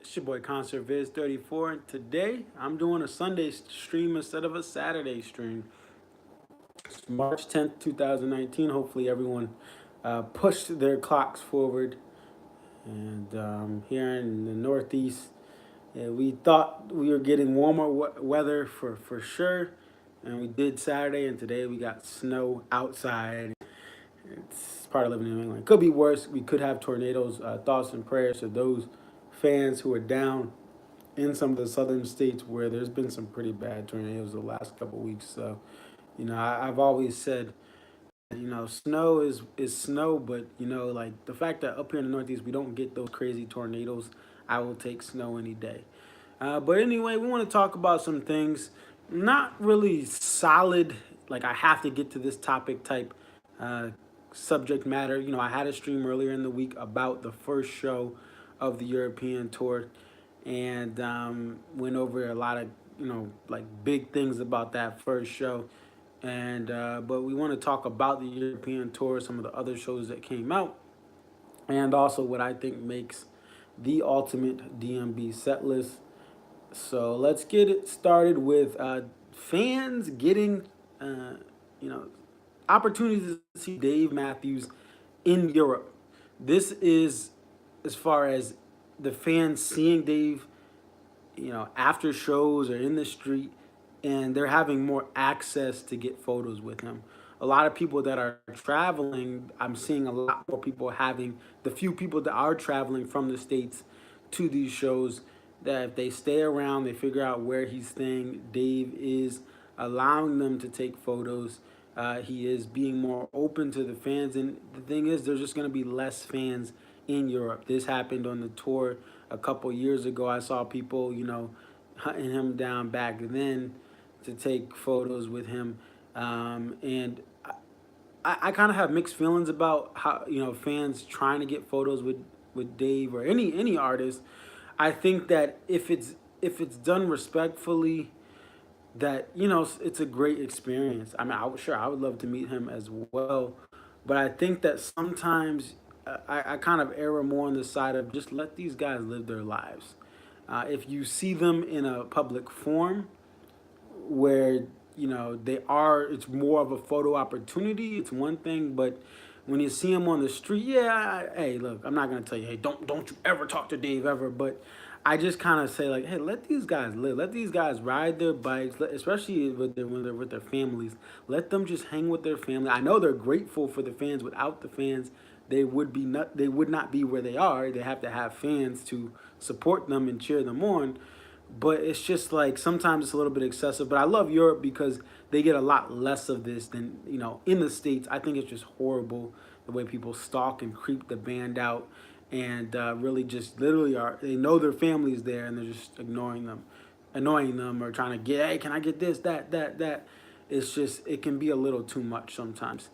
It's your boy Concert Viz 34, and today I'm doing a Sunday stream instead of a Saturday stream. It's March 10th, 2019. Hopefully, everyone pushed their clocks forward. And here in the Northeast, we thought we were getting warmer weather for sure, and we did Saturday, and today we got snow outside. It's part of living in New England. Could be worse. We could have tornadoes. Thoughts and prayers to those fans who are down in some of the southern states where there's been some pretty bad tornadoes the last couple of weeks. So, I've always said, snow is snow, but like the fact that up here in the Northeast we don't get those crazy tornadoes, I will take snow any day. But anyway, we want to talk about some things, not really solid, like I have to get to this topic type uh, subject matter. I had a stream earlier in the week about the first show of the European tour, and went over a lot of like big things about that first show. And but we want to talk about the European tour, some of the other shows that came out, and also what I think makes the ultimate DMB set list. So let's get it started with fans getting you know opportunities to see Dave Matthews in Europe. This is as far as the fans seeing Dave, after shows or in the street, and they're having more access to get photos with him. A lot of people that are traveling, I'm seeing a lot more people having, the few people that are traveling from the States to these shows, that if they stay around, they figure out where he's staying, Dave is allowing them to take photos. He is being more open to the fans. And the thing is, there's just going to be less fans in Europe. This happened on the tour a couple years ago. I saw people, hunting him down back then to take photos with him. And I kind of have mixed feelings about how, fans trying to get photos with Dave or any artist. I think that if it's done respectfully, that it's a great experience. I mean, I would love to meet him as well, but I think that sometimes I kind of err more on the side of just let these guys live their lives. If you see them in a public forum where they are, it's more of a photo opportunity, it's one thing. But when you see them on the street, yeah, hey, look, I'm not gonna tell you, hey, don't you ever talk to Dave ever, but I just kind of say, like, hey, let these guys live, let these guys ride their bikes, especially when they're with their families. Let them just hang with their family. I know they're grateful for the fans. Without the fans, they would not be where they are. They have to have fans to support them and cheer them on. But it's just like sometimes it's a little bit excessive. But I love Europe because they get a lot less of this than in the States. I think it's just horrible the way people stalk and creep the band out, and really just literally they know their family's there and they're just ignoring them, annoying them, or trying to get, hey, can I get this, that. It's just, it can be a little too much sometimes.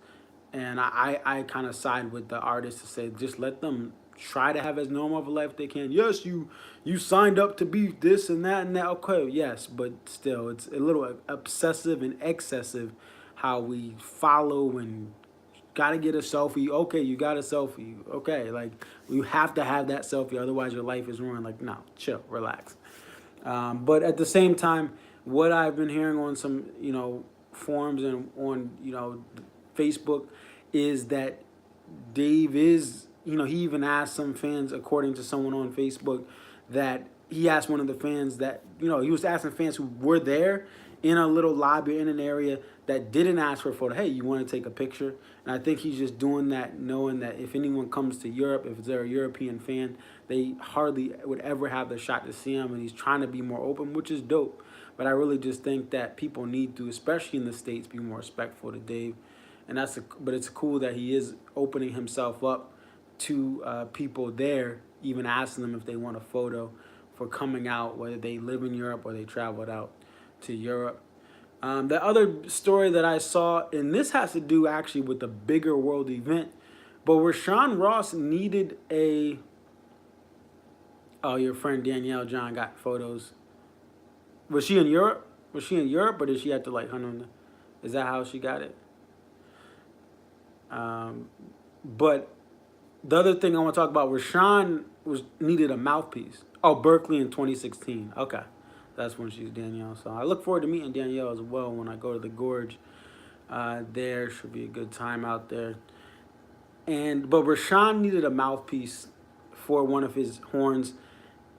And I kind of side with the artists to say, just let them try to have as normal of a life they can. Yes, you signed up to be this and that and that. Okay, yes, but still, it's a little obsessive and excessive how we follow and gotta get a selfie. Okay, you got a selfie. Okay, like you have to have that selfie, otherwise your life is ruined. Like, no, chill, relax. But at the same time, what I've been hearing on some forums and on Facebook is that Dave is, he even asked some fans, according to someone on Facebook, that he asked one of the fans that, he was asking fans who were there in a little lobby in an area that didn't ask for a photo, hey, you want to take a picture? And I think he's just doing that knowing that if anyone comes to Europe, if they're a European fan, they hardly would ever have the shot to see him, and he's trying to be more open, which is dope. But I really just think that people need to, especially in the States, be more respectful to Dave. And but it's cool that he is opening himself up to people there, even asking them if they want a photo for coming out, whether they live in Europe or they traveled out to Europe. The other story that I saw, and this has to do actually with the bigger world event, but where Sean Ross needed a, oh, your friend Danielle John got photos. Was she in Europe? Was she in Europe, or did she have to like hunt on the, is that how she got it? But the other thing I want to talk about, Rashawn was needed a mouthpiece. Oh, Berkeley in 2016. Okay, that's when she's Danielle. So I look forward to meeting Danielle as well when I go to the Gorge. There should be a good time out there. But Rashawn needed a mouthpiece for one of his horns,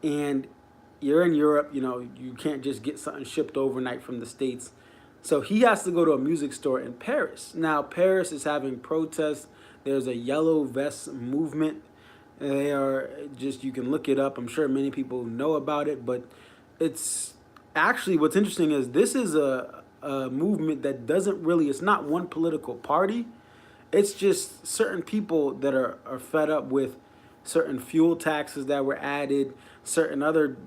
and you're in Europe. You can't just get something shipped overnight from the States. So he has to go to a music store in Paris. Now, Paris is having protests. There's a yellow vest movement. They are just, you can look it up. I'm sure many people know about it, but it's actually, what's interesting is this is a movement that doesn't really, it's not one political party. It's just certain people that are fed up with certain fuel taxes that were added, certain other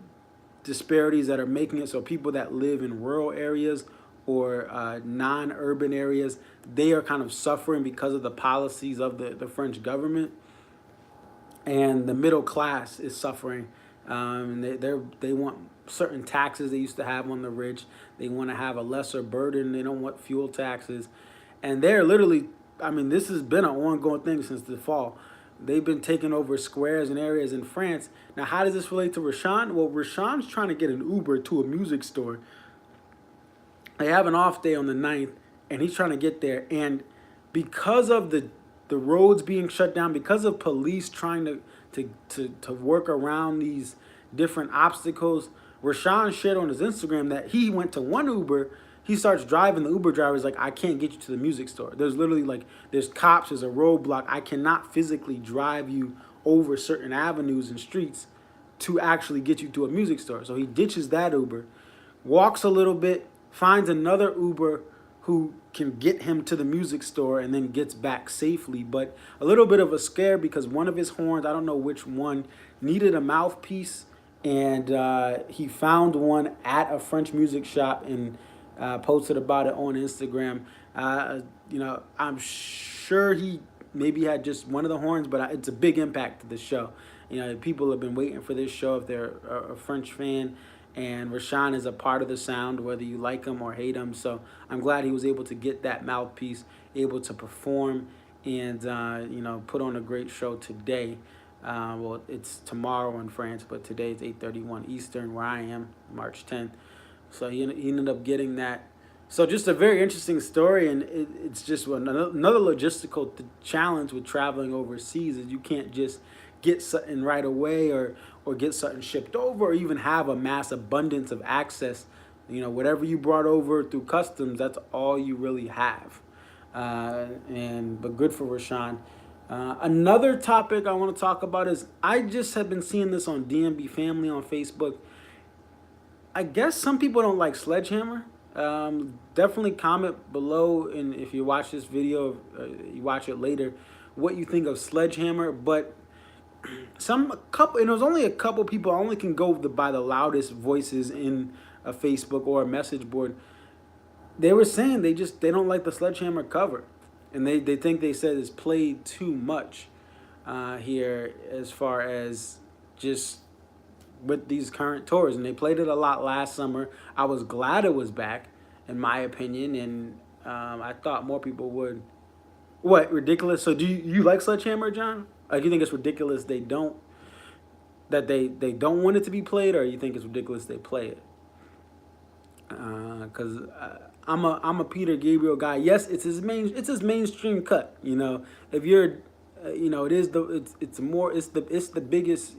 disparities that are making it so people that live in rural areas or non-urban areas, they are kind of suffering because of the policies of the French government, and the middle class is suffering. They want certain taxes they used to have on the rich. They want to have a lesser burden. They don't want fuel taxes, and they're literally, I mean, this has been an ongoing thing since the fall. They've been taking over squares and areas in France. Now, how does this relate to Rashawn? Well, Rashawn's trying to get an Uber to a music store. They have an off day on the 9th, and he's trying to get there. And because of the roads being shut down, because of police trying to work around these different obstacles, Rashawn shared on his Instagram that he went to one Uber. He starts driving. The Uber driver's like, I can't get you to the music store. There's literally there's cops, there's a roadblock. I cannot physically drive you over certain avenues and streets to actually get you to a music store. So he ditches that Uber, walks a little bit, finds another Uber who can get him to the music store, and then gets back safely. But a little bit of a scare because one of his horns, I don't know which one, needed a mouthpiece, and he found one at a French music shop and posted about it on Instagram. I'm sure he maybe had just one of the horns, but it's a big impact to the show. People have been waiting for this show if they're a French fan, and Rashawn is a part of the sound, whether you like him or hate him. So I'm glad he was able to get that mouthpiece, able to perform, and put on a great show today. Well, it's tomorrow in France, but today it's 8:31 Eastern, where I am, March 10th. So he ended up getting that. So just a very interesting story, and it's just another logistical challenge with traveling overseas is you can't just get something right away or get something shipped over or even have a mass abundance of access. Whatever you brought over through customs, that's all you really have. But good for Rashawn. Another topic I want to talk about is I just have been seeing this on DMB Family on Facebook. I guess some people don't like Sledgehammer. Definitely comment below, and if you watch this video, you watch it later, what you think of Sledgehammer. But and it was only a couple people. I only can go by the loudest voices in a Facebook or a message board. They were saying they don't like the Sledgehammer cover, and they think they said it's played too much here as far as just with these current tours, and they played it a lot last summer. I was glad it was back, in my opinion, and I thought more people would. What, ridiculous? So do you like Sledgehammer, John? Like, you think it's ridiculous they don't want it to be played, or you think it's ridiculous they play it? Because I'm a Peter Gabriel guy. Yes, it's his mainstream cut. If you're, it's the biggest.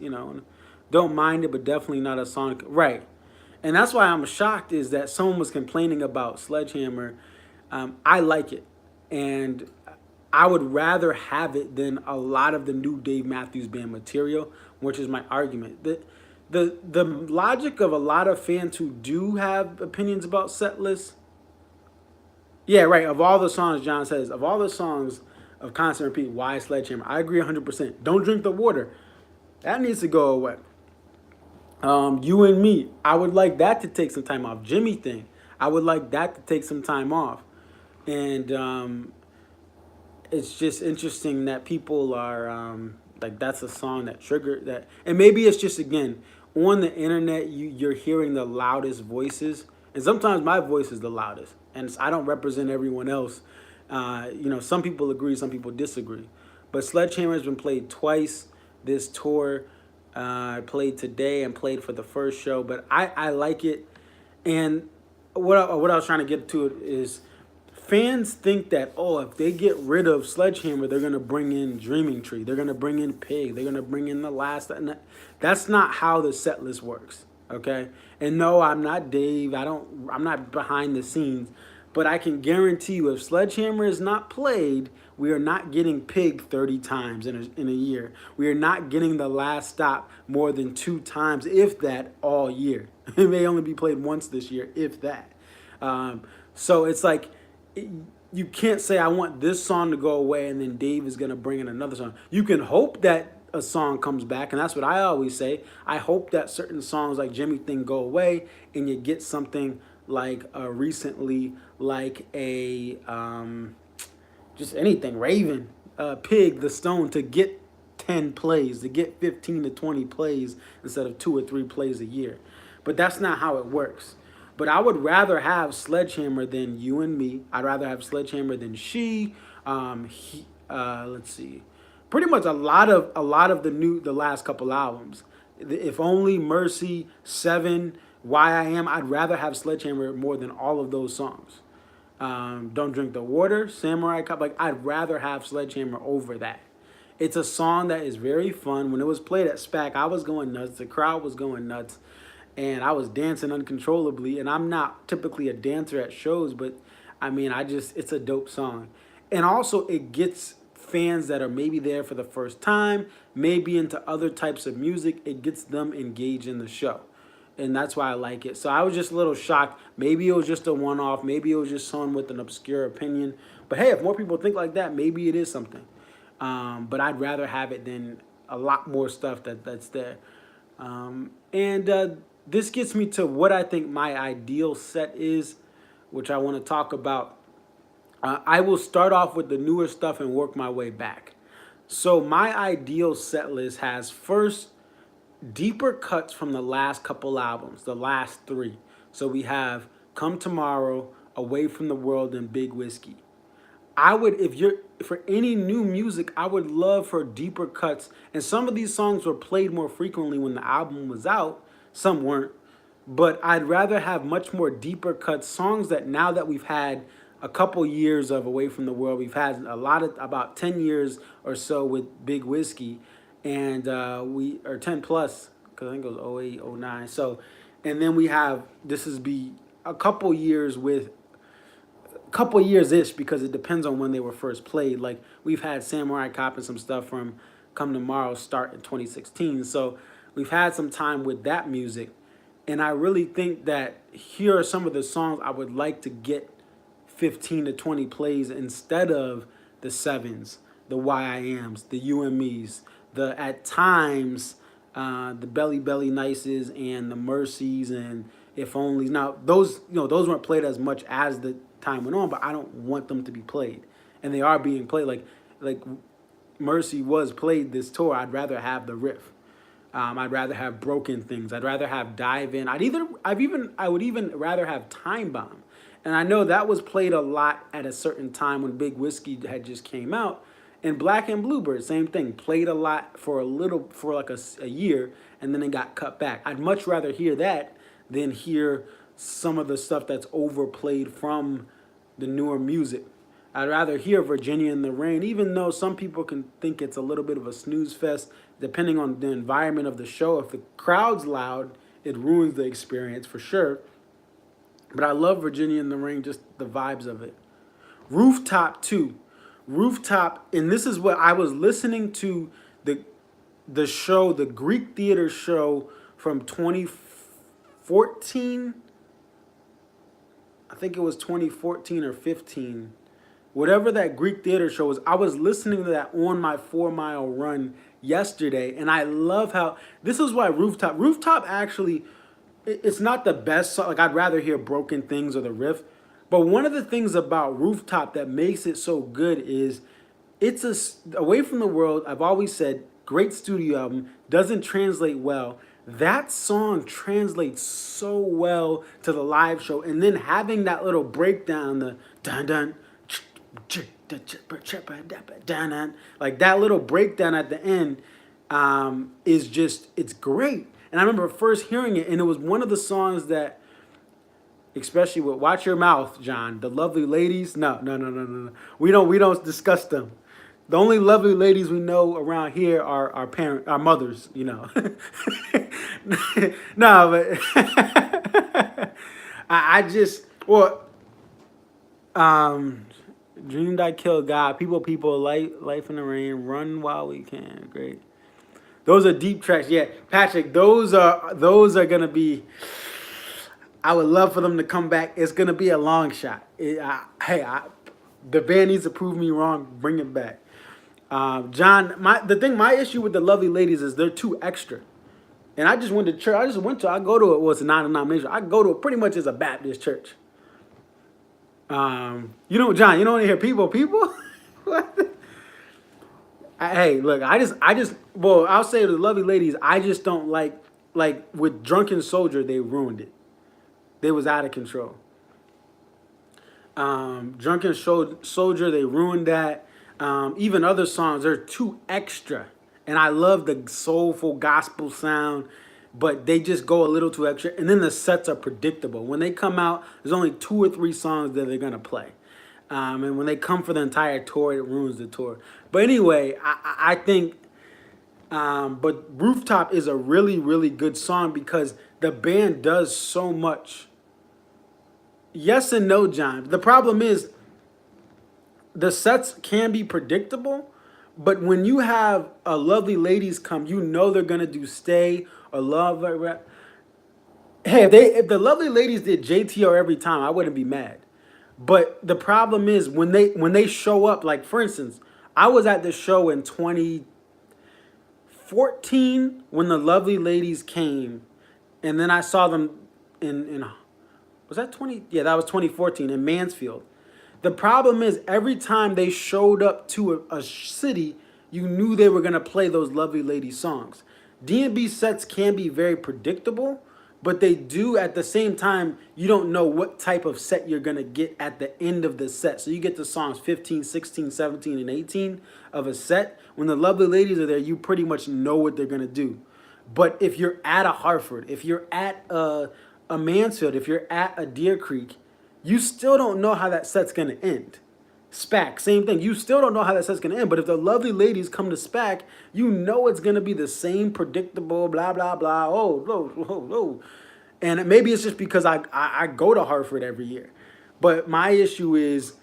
Don't mind it, but definitely not a song. Right. And that's why I'm shocked is that someone was complaining about Sledgehammer. I like it. And I would rather have it than a lot of the new Dave Matthews Band material, which is my argument. The logic of a lot of fans who do have opinions about set lists. Yeah, right. Of all the songs, John says, of all the songs of Constant Repeat, why Sledgehammer? I agree 100%. Don't Drink the Water. That needs to go away. You and Me, I would like that to take some time off. Jimmy Thing, I would like that to take some time off. And it's just interesting that people are that's a song that triggered that. And maybe it's just, again, on the internet, you're hearing the loudest voices. And sometimes my voice is the loudest. And I don't represent everyone else. Some people agree, some people disagree. But Sledgehammer has been played twice this tour. I played today and played for the first show, but I like it. And what I was trying to get to is fans think that, oh, if they get rid of Sledgehammer, they're gonna bring in Dreaming Tree, they're gonna bring in Pig, they're gonna bring in the last. And that's not how the set list works. Okay, and no, I'm not Dave. I'm not behind the scenes, but I can guarantee you, if Sledgehammer is not played, we are not getting Pig 30 times in a year. We are not getting the last stop more than 2 times, if that, all year. It may only be played once this year, if that. So it's like, you can't say I want this song to go away and then Dave is going to bring in another song. You can hope that a song comes back, and that's what I always say. I hope that certain songs like Jimmy Thing go away and you get something like recently, like a just anything, Raven, Pig, The Stone, to get 10 plays, to get 15 to 20 plays instead of 2 or 3 plays a year. But that's not how it works. But I would rather have Sledgehammer than You and Me. I'd rather have Sledgehammer than She. Let's see, pretty much a lot of the last couple albums. If Only, Mercy, Seven, Why I Am. I'd rather have Sledgehammer more than all of those songs. Don't Drink the Water, Samurai Cop. Like, I'd rather have Sledgehammer over that. It's a song that is very fun. When it was played at SPAC, I was going nuts. The crowd was going nuts. And I was dancing uncontrollably. And I'm not typically a dancer at shows, but I mean, it's a dope song. And also, it gets fans that are maybe there for the first time, maybe into other types of music. It gets them engaged in the show. And that's why I like it. So I was just a little shocked. Maybe it was just a one-off. Maybe it was just someone with an obscure opinion. But hey, if more people think like that, maybe it is something. But I'd rather have it than a lot more stuff that's there. This gets me to what I think my ideal set is, which I want to talk about. I will start off with the newer stuff and work my way back. So my ideal set list has first deeper cuts from the last couple albums, the last 3. So we have Come Tomorrow, Away from the World, and Big Whiskey. I would, for any new music, I would love for deeper cuts. And some of these songs were played more frequently when the album was out. Some weren't. But I'd rather have much more deeper cuts, songs that now that we've had a couple years of Away from the World, we've had about 10 years or so with Big Whiskey, and or 10 plus, because I think it was 08, 09. So, and then we have, this is be a couple years ish, because it depends on when they were first played. Like, we've had Samurai Cop and some stuff from Come Tomorrow start in 2016. So we've had some time with that music. And I really think that here are some of the songs I would like to get 15 to 20 plays instead of the Sevens, the Why I Ams, the You and Me's, the at times the Belly Belly Nices and the Mercies and If Only. Now those weren't played as much as the time went on, but I don't want them to be played, and they are being played. Like Mercy was played this tour. I'd rather have the riff. I'd rather have Broken Things. I'd rather have Dive In. I would even rather have Time Bomb. And I know that was played a lot at a certain time when Big Whiskey had just came out. And Black and Bluebird, same thing, played a lot for like a year, and then it got cut back. I'd much rather hear that than hear some of the stuff that's overplayed from the newer music. I'd rather hear Virginia in the Rain, even though some people can think it's a little bit of a snooze fest, depending on the environment of the show. If the crowd's loud, it ruins the experience for sure. But I love Virginia in the Rain, just the vibes of it. Rooftop 2. Rooftop, and this is what I was listening to the show, the Greek theater show from 2014. I think it was 2014 or 15. Whatever that Greek theater show was, I was listening to that on my 4-mile run yesterday, and I love how, this is why Rooftop actually, it's not the best song. Like, I'd rather hear Broken Things or the riff. But one of the things about Rooftop that makes it so good is Away from the World, I've always said, great studio album, doesn't translate well. That song translates so well to the live show. And then having that little breakdown, the dun-dun, like that little breakdown at the end, is just, it's great. And I remember first hearing it, and it was one of the songs that, especially with "Watch Your Mouth," John, the lovely ladies. No, no, no, no, no, no. We don't discuss them. The only lovely ladies we know around here are our mothers. You know. No, but I just well, um, dreamed I killed God. People, life in the rain. Run while we can. Great. Those are deep tracks. Yeah, Patrick. Those are gonna be. I would love for them to come back. It's gonna be a long shot. The band needs to prove me wrong. Bring it back, John. My issue with the Lovely Ladies is they're too extra. And I just went to church. I go to it. Well, it's a non-denominational. I go to it pretty much as a Baptist church. John. You don't want to hear people. What? Hey, look. Well, I'll say to the Lovely Ladies. I just don't like with Drunken Soldier. They ruined it. They was out of control. Soldier, they ruined that. Even other songs, they're too extra. And I love the soulful gospel sound, but they just go a little too extra. And then the sets are predictable. When they come out, there's only 2 or 3 songs that they're going to play. And when they come for the entire tour, it ruins the tour. But anyway, I think, but Rooftop is a really, really good song because the band does so much. Yes and no, John. The problem is the sets can be predictable, but when you have a Lovely Ladies come, you know they're gonna do Stay or Love. Hey, if the Lovely Ladies did JTR every time, I wouldn't be mad. But the problem is when they show up, like for instance, I was at the show in 2014 when the Lovely Ladies came, and then I saw them in was that 20? Yeah, that was 2014 in Mansfield. The problem is every time they showed up to a city, you knew they were going to play those Lovely Lady songs. D&B sets can be very predictable, but they do at the same time, you don't know what type of set you're going to get at the end of the set. So you get the songs 15, 16, 17, and 18 of a set. When the Lovely Ladies are there, you pretty much know what they're going to do. But if you're at a Hartford, if you're at a Mansfield, if you're at a Deer Creek, you still don't know how that set's going to end. SPAC, same thing. You still don't know how that set's going to end. But if the Lovely Ladies come to SPAC, you know it's going to be the same predictable, blah, blah, blah. Oh, no, no, no. And maybe it's just because I go to Hartford every year. But my issue is,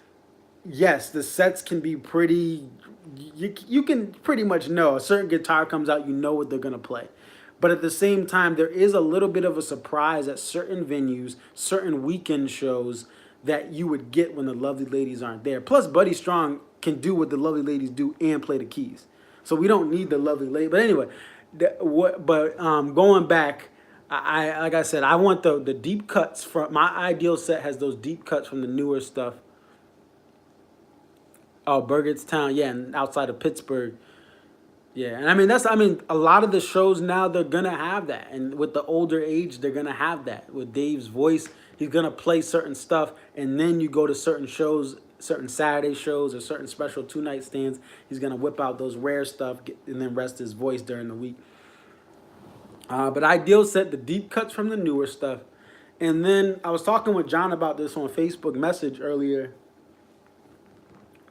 yes, the sets can be pretty, you can pretty much know. A certain guitar comes out, you know what they're going to play. But at the same time, there is a little bit of a surprise at certain venues, certain weekend shows that you would get when the Lovely Ladies aren't there. Plus, Buddy Strong can do what the Lovely Ladies do and play the keys. So we don't need the Lovely Ladies. But anyway, going back, I like I said, I want the deep cuts from my ideal set has those deep cuts from the newer stuff. Oh, Burgettstown, yeah, and outside of Pittsburgh. Yeah, and I mean, a lot of the shows now they're gonna have that, and with the older age, they're gonna have that. With Dave's voice, he's gonna play certain stuff, and then you go to certain shows, certain Saturday shows, or certain special 2-night stands. He's gonna whip out those rare stuff, and then rest his voice during the week. But Ideal set the deep cuts from the newer stuff, and then I was talking with John about this on Facebook message earlier.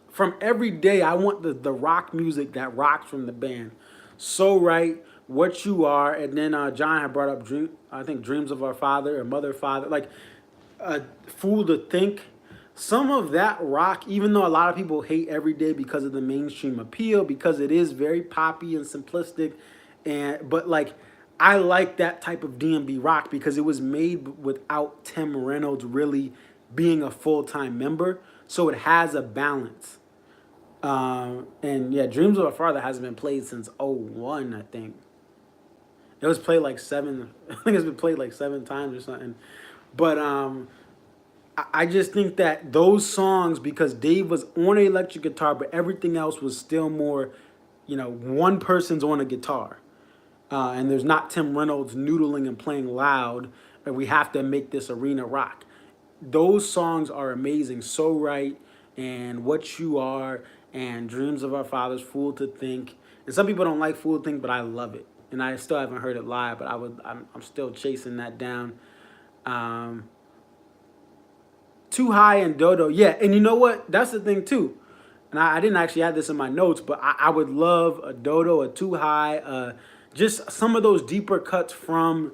From every day, I want the rock music that rocks from the band. So Right, What You Are, and then John had brought up I think Dreams of Our Father or Mother Father, like Fool to Think. Some of that rock, even though a lot of people hate Every Day because of the mainstream appeal, because it is very poppy and simplistic, but like I like that type of D&B rock because it was made without Tim Reynolds really being a full-time member, so it has a balance. And yeah, Dreams of a Father hasn't been played since '01, I think. It was played like I think it's been played like 7 times or something. But I just think that those songs, because Dave was on an electric guitar, but everything else was still more, one person's on a guitar. And there's not Tim Reynolds noodling and playing loud, and we have to make this arena rock. Those songs are amazing. So Right and What You Are and Dreams of Our Fathers, Fool to Think. And some people don't like Fool Thing, but I love it. And I still haven't heard it live, but I'm still chasing that down. Um, Too High and Dodo. Yeah, and you know what? That's the thing too. And I didn't actually add this in my notes, but I would love a Dodo, a Too High, just some of those deeper cuts from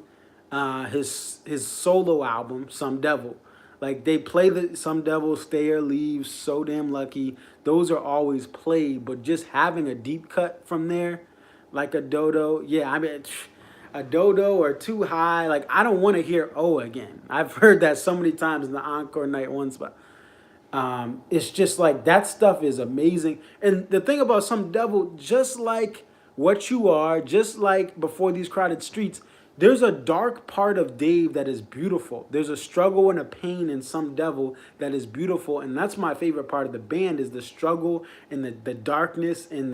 his solo album, Some Devil. Like they play the Some Devil, Stay or Leave, So Damn Lucky. Those are always played, but just having a deep cut from there, like a Dodo, yeah, I mean, a Dodo or Too High. Like I don't want to hear Oh again. I've heard that so many times in the encore night once, but it's just like that stuff is amazing. And the thing about Some Devil, just like What You Are, just like Before These Crowded Streets, there's a dark part of Dave that is beautiful. There's a struggle and a pain in Some Devil that is beautiful. And that's my favorite part of the band is the struggle and the darkness and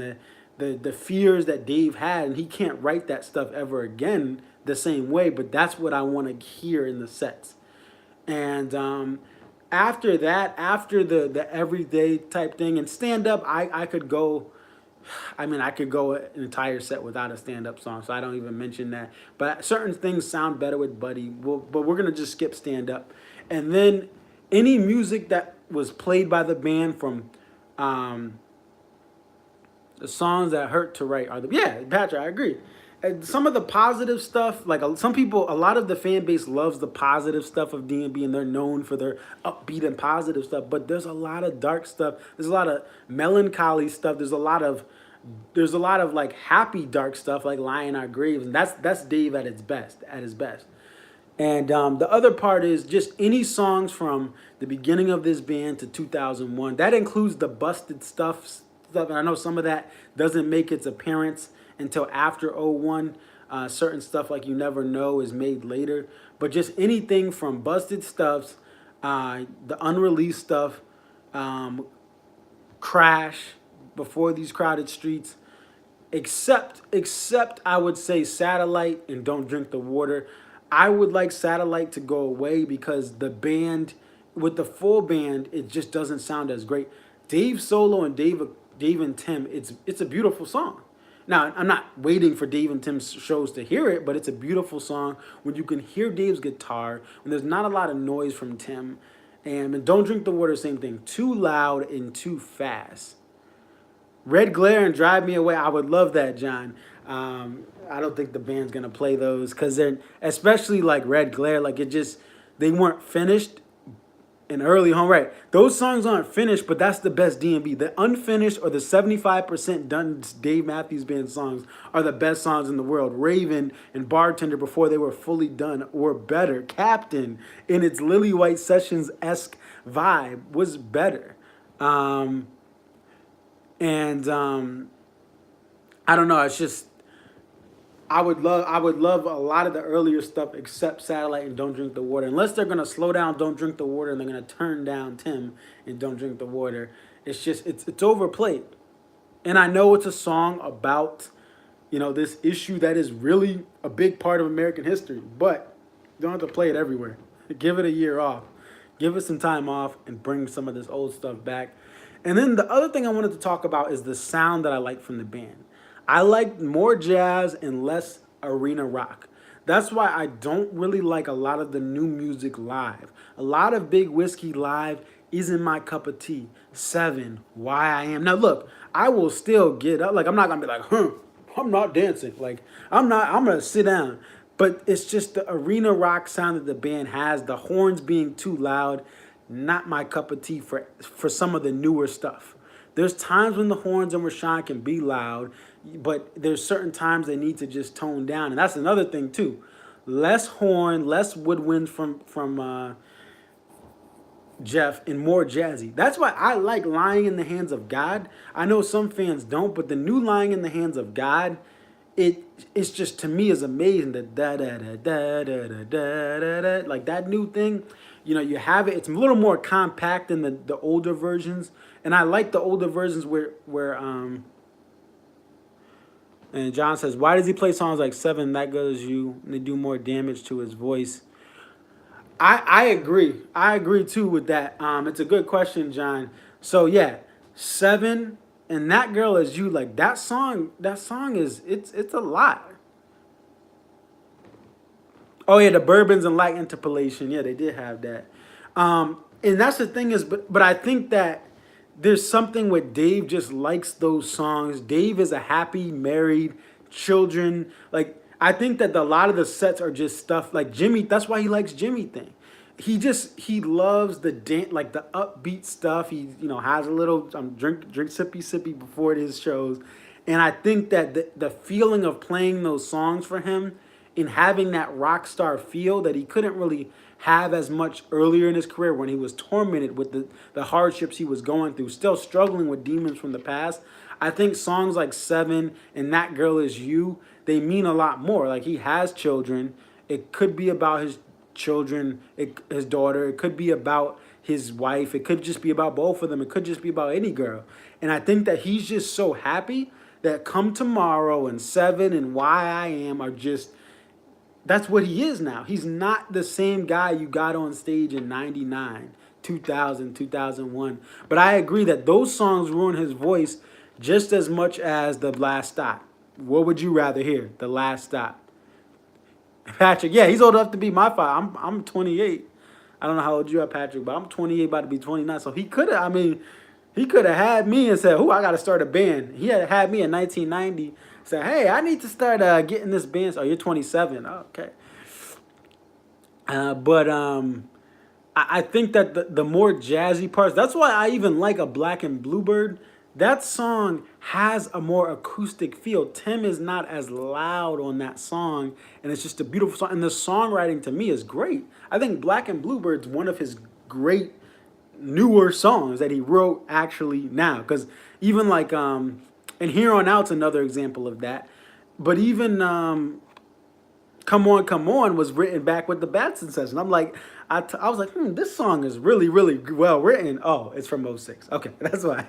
the fears that Dave had. And he can't write that stuff ever again the same way. But that's what I want to hear in the sets. And after that, after the everyday type thing and stand up, I could go. I mean, I could go an entire set without a stand up song, so I don't even mention that. But certain things sound better with Buddy. But we're gonna just skip stand up, and then any music that was played by the band from um, the songs that hurt to write are the Patrick. I agree. And some of the positive stuff, like some people, a lot of the fan base loves the positive stuff of D&B, and they're known for their upbeat and positive stuff. But there's a lot of dark stuff. There's a lot of melancholy stuff. There's a lot of like happy dark stuff, like "Lie in Our Graves," and that's Dave at its best, at his best. And the other part is just any songs from the beginning of this band to 2001. That includes the busted stuff. And I know some of that doesn't make its appearance until after '01. Certain stuff like You Never Know is made later. But just anything from busted stuffs, the unreleased stuff, Crash, Before These Crowded Streets, except I would say Satellite and Don't Drink the Water. I would like Satellite to go away because the band, with the full band, it just doesn't sound as great. Dave solo and Dave and Tim, it's a beautiful song. Now I'm not waiting for Dave and Tim's shows to hear it, but it's a beautiful song when you can hear Dave's guitar, when there's not a lot of noise from Tim, and Don't Drink the Water, same thing, too loud and too fast. Red Glare and Drive Me Away. I would love that, John. I don't think the band's gonna play those because they're, especially like Red Glare, like it just, they weren't finished in early home. Right, those songs aren't finished, but that's the best D&B. The unfinished or the 75% done Dave Matthews Band songs are the best songs in the world. Raven and Bartender, before they were fully done, were better. Captain, in its Lily White Sessions-esque vibe, was better. And I don't know. It's just I would love a lot of the earlier stuff except Satellite and Don't Drink the Water. Unless they're gonna slow down Don't Drink the Water and they're gonna turn down Tim and Don't Drink the Water. It's just it's overplayed. And I know it's a song about, this issue that is really a big part of American history, but you don't have to play it everywhere. Give it a year off. Give it some time off and bring some of this old stuff back. And then the other thing I wanted to talk about is the sound that I like from the band. I like more jazz and less arena rock. That's why I don't really like a lot of the new music live. A lot of Big Whiskey live isn't my cup of tea. Seven, Why I Am. Now look, I will still get up. Like I'm not gonna be like, I'm not dancing. Like I'm gonna sit down. But it's just the arena rock sound that the band has, the horns being too loud, not my cup of tea for some of the newer stuff. There's times when the horns and Rashawn can be loud, but there's certain times they need to just tone down. And that's another thing too. Less horn, less woodwinds from Jeff, and more jazzy. That's why I like Lying in the Hands of God. I know some fans don't, but the new Lying in the Hands of God, it's just, to me, is amazing. The da da da da da da da da da, like that new thing. You have it. It's a little more compact than the older versions, and I like the older versions where and John says, why does he play songs like Seven, That Goes You, and they do more damage to his voice? I agree. I agree too with that. It's a good question, John. So yeah, Seven, And That Girl Is You, like that song is it's a lot. Oh yeah, the bourbons and light interpolation. Yeah, they did have that. And that's the thing is, but I think that there's something with Dave just likes those songs. Dave is a happy, married, children. Like I think that a lot of the sets are just stuff like Jimmy. That's why he likes Jimmy thing. He loves the dance, like the upbeat stuff. He has a little drink sippy sippy before his shows, and I think that the feeling of playing those songs for him in having that rock star feel that he couldn't really have as much earlier in his career when he was tormented with the hardships he was going through, still struggling with demons from the past. I think songs like Seven and That Girl Is You, they mean a lot more. Like he has children. It could be about his children, his daughter. It could be about his wife. It could just be about both of them. It could just be about any girl. And I think that he's just so happy that Come Tomorrow and Seven and Why I Am are just, that's what he is now. He's not the same guy you got on stage in 99, 2000, 2001. But I agree that those songs ruin his voice just as much as The Last Stop. What would you rather hear? The Last Stop. Patrick, yeah, he's old enough to be my father. I'm 28. I don't know how old you are, Patrick, but I'm 28, about to be 29. So he could have, he could have had me and said, "Who, I got to start a band." He had me in 1990. Said, "Hey, I need to start getting this band." Oh, you're 27. Oh, okay. But I think that the more jazzy parts, that's why I even like A Black and Bluebird. That song has a more acoustic feel. Tim is not as loud on that song, and it's just a beautiful song. And the songwriting to me is great. I think Black and Bluebird's one of his great newer songs that he wrote actually now. Because even like, and Here On Out's another example of that. But even Come On was written back with the Batson Sessions. I'm like, I was like, this song is really, really well written. Oh, it's from '06. Okay, that's why.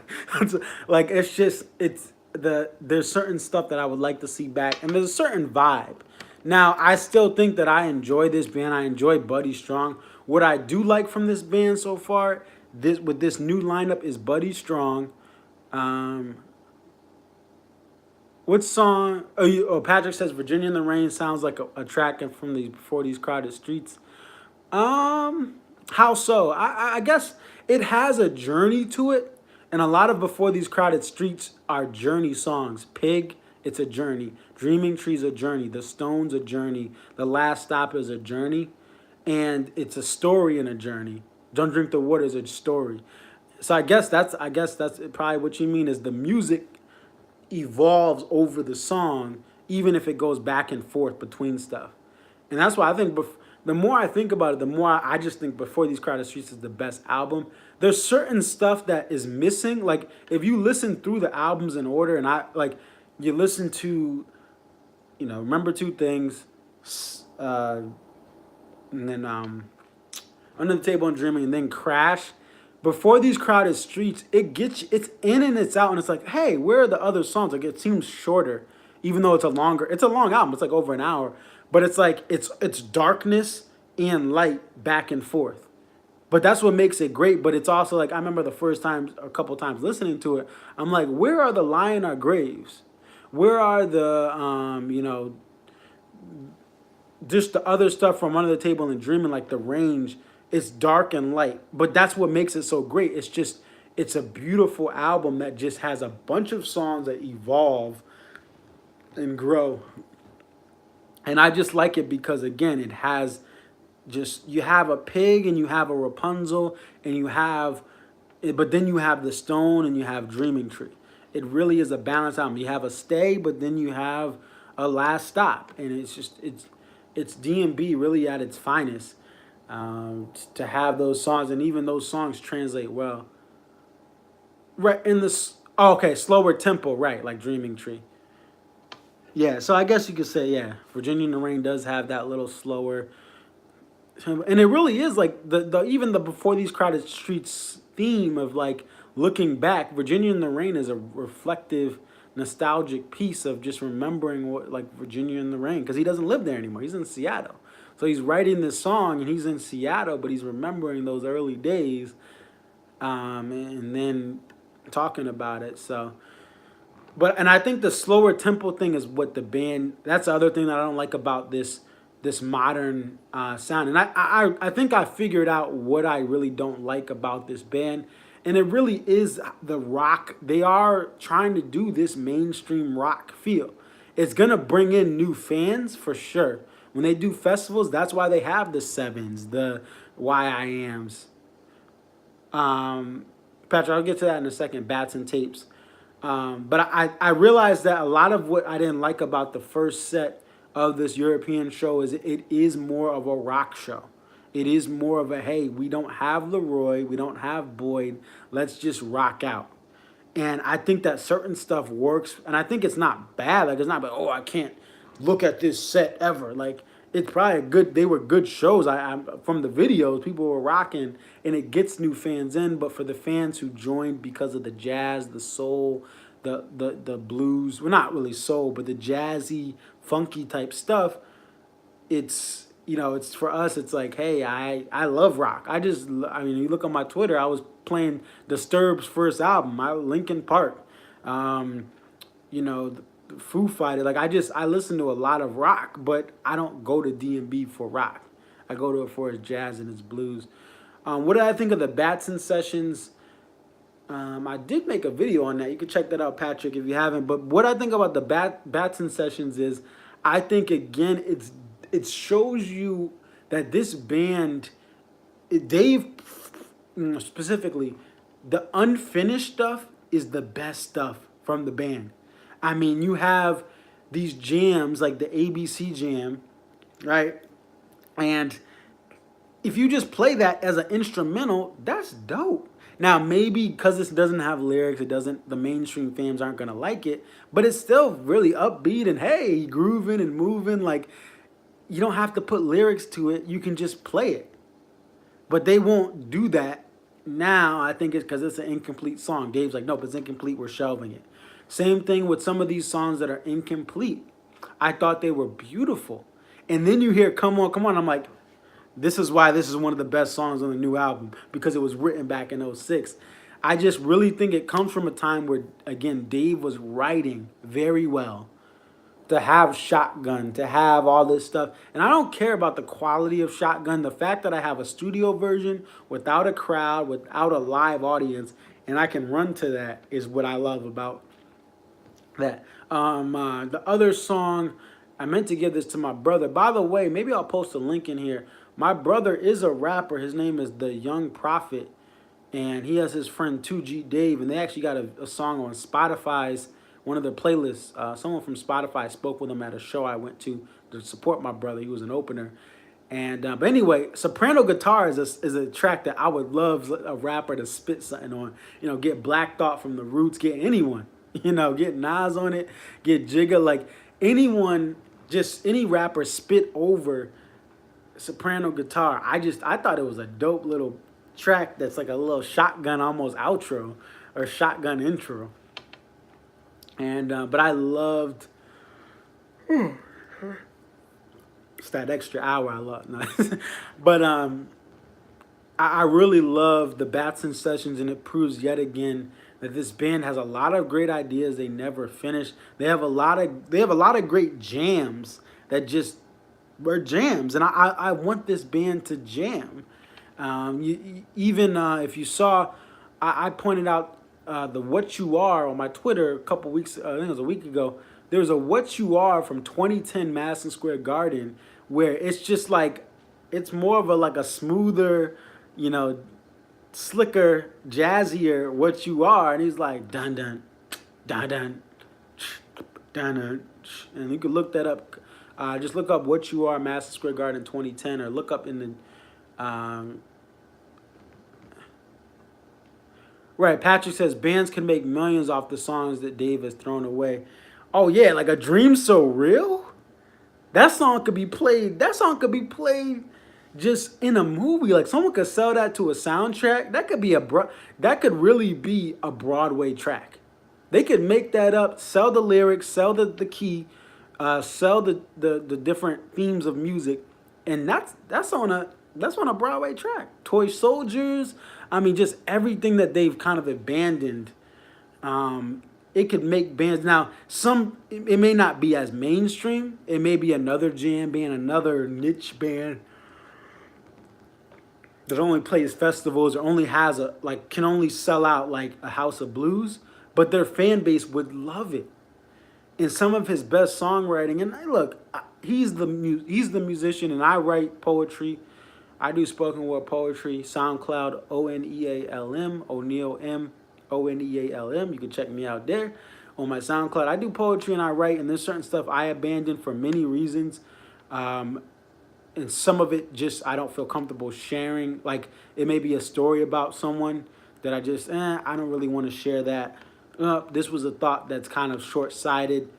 Like, it's just, there's certain stuff that I would like to see back, and there's a certain vibe. Now, I still think that I enjoy this band. I enjoy Buddy Strong. What I do like from this band so far, with this new lineup, is Buddy Strong. What song? Patrick says Virginia in the Rain sounds like a track from these Before These Crowded Streets. How so? I guess it has a journey to it, and a lot of Before These Crowded Streets are journey songs. Pig, it's a journey. Dreaming Tree's a journey. The Stones, a journey. The Last Stop is a journey, and it's a story in a journey. Don't Drink the Water is a story. So I guess that's probably what you mean is the music evolves over the song, even if it goes back and forth between stuff. And that's why I think the more I think about it, the more I just think Before These Crowded Streets is the best album. There's certain stuff that is missing. Like if you listen through the albums in order, and you listen to, Remember Two Things, and then Under the Table and Dreaming, and then Crash. Before These Crowded Streets, it's in and it's out, and it's like, hey, where are the other songs? Like it seems shorter, even though it's a long album. It's like over an hour, but it's like it's darkness and light back and forth. But that's what makes it great. But it's also like I remember the first time, a couple times listening to it, I'm like, where are the Lie in Our Graves? Where are the just the other stuff from Under the Table and Dreaming, like the range? It's dark and light, but that's what makes it so great. It's a beautiful album that just has a bunch of songs that evolve and grow. And I just like it because, again, it has you have a Pig and you have a Rapunzel and but then you have The Stone and you have Dreaming Tree. It really is a balanced album. You have a Stay, but then you have a Last Stop. And it's D&B really at its finest. To have those songs, and even those songs translate well. Right in this, slower tempo, right, like Dreaming Tree. Yeah, so I guess you could say, yeah, Virginia in the Rain does have that little slower, and it really is like even the Before These Crowded Streets theme of like looking back. Virginia in the Rain is a reflective, nostalgic piece of just remembering what like Virginia in the Rain, because he doesn't live there anymore. He's in Seattle. So he's writing this song, and he's in Seattle, but he's remembering those early days. And then talking about it. So, but and I think the slower tempo thing is what the band. That's the other thing that I don't like about this modern sound. And I think I figured out what I really don't like about this band. And it really is the rock. They are trying to do this mainstream rock feel. It's gonna bring in new fans for sure. When they do festivals, that's why they have the Sevens, the YIAMs. Patrick, I'll get to that in a second. Batson tapes. But I realized that a lot of what I didn't like about the first set of this European show is it is more of a rock show. It is more of a, hey, we don't have Leroy, we don't have Boyd, let's just rock out. And I think that certain stuff works, and I think it's not bad. Like, it's not like, oh, I can't look at this set ever. Like, it's probably a good, they were good shows. I from the videos, people were rocking, and it gets new fans in. But for the fans who joined because of the jazz, the soul, the blues, well, not really soul, but the jazzy, funky type stuff, it's, you know, it's for us, it's like, hey, I love rock. I mean, you look on my Twitter, I was playing Disturbed's first album, Linkin Park, um, you know, the Foo Fighters. Like, I listen to a lot of rock, but I don't go to D&B for rock. I go to it for its jazz and its blues. What did I think of the Batson Sessions? I did make a video on that. You can check that out, Patrick, if you haven't. But what I think about the Batson Sessions is, I think again, it shows you that this band, Dave specifically, the unfinished stuff is the best stuff from the band. I mean, you have these jams like the ABC jam, right? And if you just play that as an instrumental, that's dope. Now, maybe because this doesn't have lyrics, it doesn't, the mainstream fans aren't gonna like it, but it's still really upbeat and, hey, grooving and moving. Like, you don't have to put lyrics to it. You can just play it. But they won't do that now. I think it's because it's an incomplete song. Dave's like, nope, it's incomplete. We're shelving it. Same thing with some of these songs that are incomplete. I thought they were beautiful. And then you hear Come On, Come On. I'm like, this is why this is one of the best songs on the new album, because it was written back in '06. I just really think it comes from a time where, again, Dave was writing very well. To have Shotgun, to have all this stuff. And I don't care about the quality of Shotgun. The fact that I have a studio version without a crowd, without a live audience, and I can run to that is what I love about that. The other song, I meant to give this to my brother. By the way, maybe I'll post a link in here. My brother is a rapper. His name is The Young Prophet. And he has his friend 2G Dave. And they actually got a song on Spotify's one of their playlists. Someone from Spotify spoke with him at a show I went to support my brother. He was an opener. And but anyway, Soprano Guitar is a track that I would love a rapper to spit something on. You know, get Black Thought from the Roots, get anyone. You know, get Nas on it, get Jigga. Like, anyone, just any rapper spit over Soprano Guitar. I thought it was a dope little track that's like a little shotgun almost outro or shotgun intro. And but I loved it's that extra hour I love. No. But I really love the Batson Sessions, and it proves yet again that this band has a lot of great ideas they never finish. They have a lot of great jams that just were jams, and I want this band to jam. Even if you saw, I pointed out the What You Are on my Twitter a couple weeks, I think it was a week ago. There was a What You Are from 2010 Madison Square Garden where it's just like, it's more of a like a smoother, you know, slicker, jazzier What You Are, and he's like dun dun dun dun dun dun, and you can look that up. Just look up What You Are Madison Square Garden 2010, or look up in the right. Patrick says bands can make millions off the songs that Dave has thrown away. Oh yeah, like A Dream So Real. That song could be played. That song could be played just in a movie. Like, someone could sell that to a soundtrack. That could be that could really be a Broadway track. They could make that up, sell the lyrics, sell the key, sell the different themes of music, and that's on a Broadway track. Toy Soldiers. I mean, just everything that they've kind of abandoned it could make bands now. It may not be as mainstream. It may be another jam band, another niche band that only plays festivals or only has a like can only sell out like a House of Blues, but their fan base would love it. And some of his best songwriting, and look, he's the musician, and I write poetry. I do spoken word poetry. SoundCloud ONEALM O'Neal MONEALM. You can check me out there on my SoundCloud. I do poetry and I write, and there's certain stuff I abandoned for many reasons. And some of it just I don't feel comfortable sharing. Like it may be a story about someone that I don't really want to share that. This was a thought that's kind of short-sighted.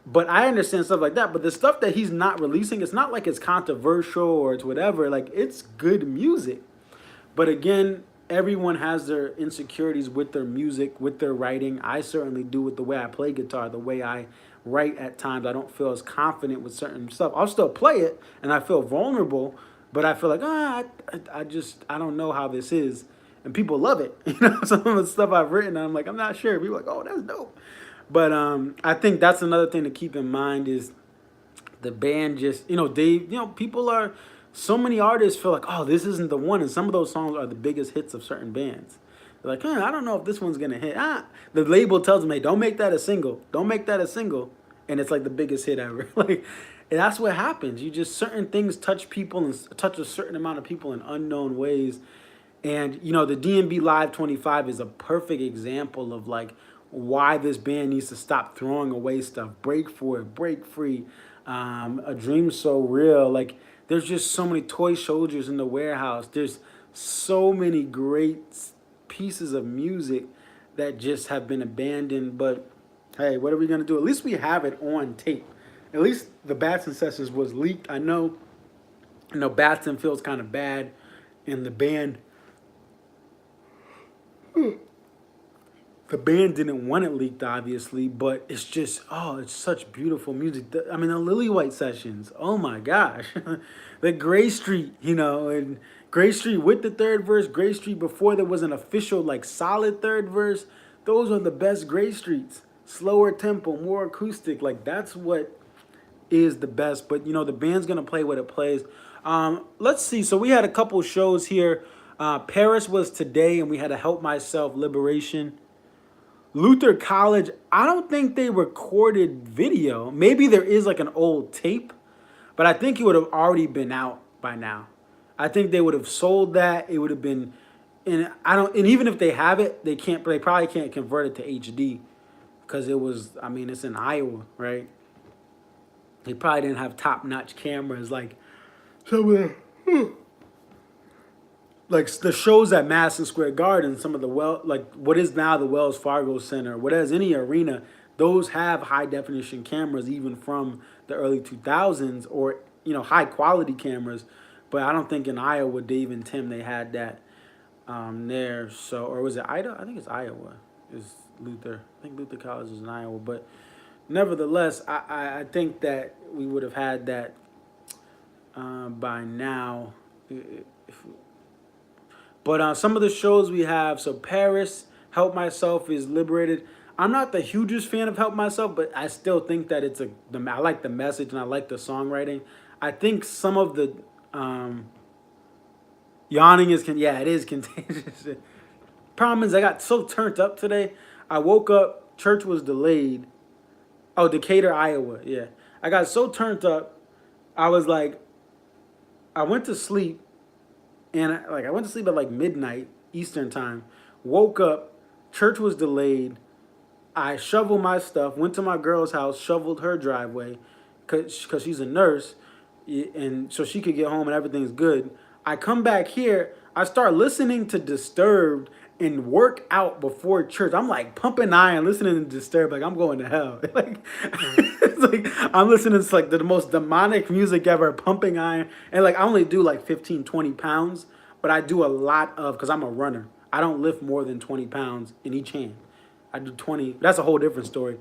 But I understand stuff like that. But the stuff that he's not releasing, it's not like it's controversial or it's whatever. Like it's good music. But again, everyone has their insecurities with their music, with their writing. I certainly do with the way I play guitar, the way I write at times. I don't feel as confident with certain stuff. I'll still play it and I feel vulnerable, but I feel like, I don't know how this is. And people love it. You know, some of the stuff I've written, I'm like, I'm not sure. People are like, oh, that's dope. But I think that's another thing to keep in mind is the band just, people are, so many artists feel like, oh, this isn't the one. And some of those songs are the biggest hits of certain bands. They're like, I don't know if this one's going to hit. The label tells them, hey, don't make that a single. Don't make that a single. And it's like the biggest hit ever. Like, and that's what happens. Certain things touch people and touch a certain amount of people in unknown ways. And, the DMB Live 25 is a perfect example of like why this band needs to stop throwing away stuff. Break for it, break free. A Dream So Real. Like, there's just so many toy soldiers in the warehouse. There's so many great pieces of music that just have been abandoned. But hey, what are we going to do? At least we have it on tape. At least the Batson Sessions was leaked. I know Batson feels kind of bad in the band. The band didn't want it leaked, obviously, but it's just, it's such beautiful music. The Lily White Sessions, oh my gosh. The Gray Street, and Gray Street with the third verse, Gray Street before there was an official, like, solid third verse. Those are the best Gray Streets. Slower tempo, more acoustic, like, that's what is the best. But, the band's going to play what it plays. Let's see, so we had a couple shows here. Paris was today, and we had a Help Myself Liberation. Luther College, I don't think they recorded video. Maybe there is like an old tape, but I think it would have already been out by now. I think they would have sold that. It would have been, and even if they have it, they probably can't convert it to HD because it's in Iowa, right? They probably didn't have top-notch cameras like some of the, like the shows at Madison Square Garden, some of the what is now the Wells Fargo Center, what has any arena, those have high definition cameras even from the early 2000s or, high quality cameras. But I don't think in Iowa, Dave and Tim, they had that there. So, or was it Idaho? I think it's Iowa. Is Luther? I think Luther College is in Iowa. But nevertheless, I think that we would have had that by now. But some of the shows we have, so Paris, Help Myself is Liberated. I'm not the hugest fan of Help Myself, but I still think that I like the message and I like the songwriting. I think some of the yawning is it is contagious. Problem is I got so turned up today. I woke up, church was delayed. Oh, Decatur, Iowa, yeah. I got so turned up, I was like, I went to sleep. And I went to sleep at like midnight Eastern time, woke up, church was delayed. I shoveled my stuff, went to my girl's house, shoveled her driveway because she's a nurse, and so she could get home and everything's good. I come back here, I start listening to Disturbed and work out before church. I'm like pumping iron, listening to Disturbed, like I'm going to hell. Like it's like I'm listening to like the most demonic music ever, pumping iron. And like I only do like 15, 20 pounds, but I do a lot of, because I'm a runner. I don't lift more than 20 pounds in each hand. I do 20. That's a whole different story.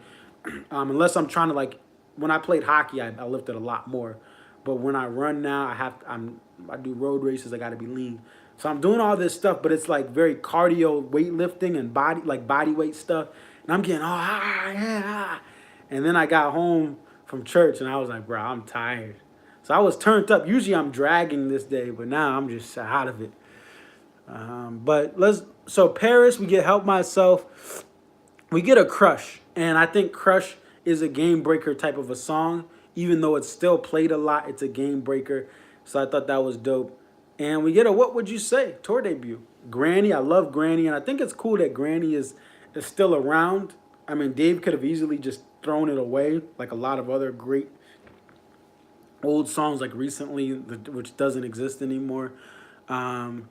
Unless I'm trying to like, when I played hockey, I lifted a lot more. But when I run now, I do road races. I got to be lean. So I'm doing all this stuff, but it's like very cardio weightlifting and body weight stuff. and I'm getting yeah, and then I got home from church and I was like, bro, I'm tired. So I was turned up. Usually I'm dragging this day, but now I'm just out of it. But so Paris, we get Help Myself, we get a Crush, and I think Crush is a game breaker type of a song. Even though it's still played a lot, it's a game breaker. So I thought that was dope. And we get a What Would You Say tour debut. Granny, I love Granny, and I think it's cool that Granny is still around. I mean, Dave could have easily just thrown it away, like a lot of other great old songs, like recently, which doesn't exist anymore. Um,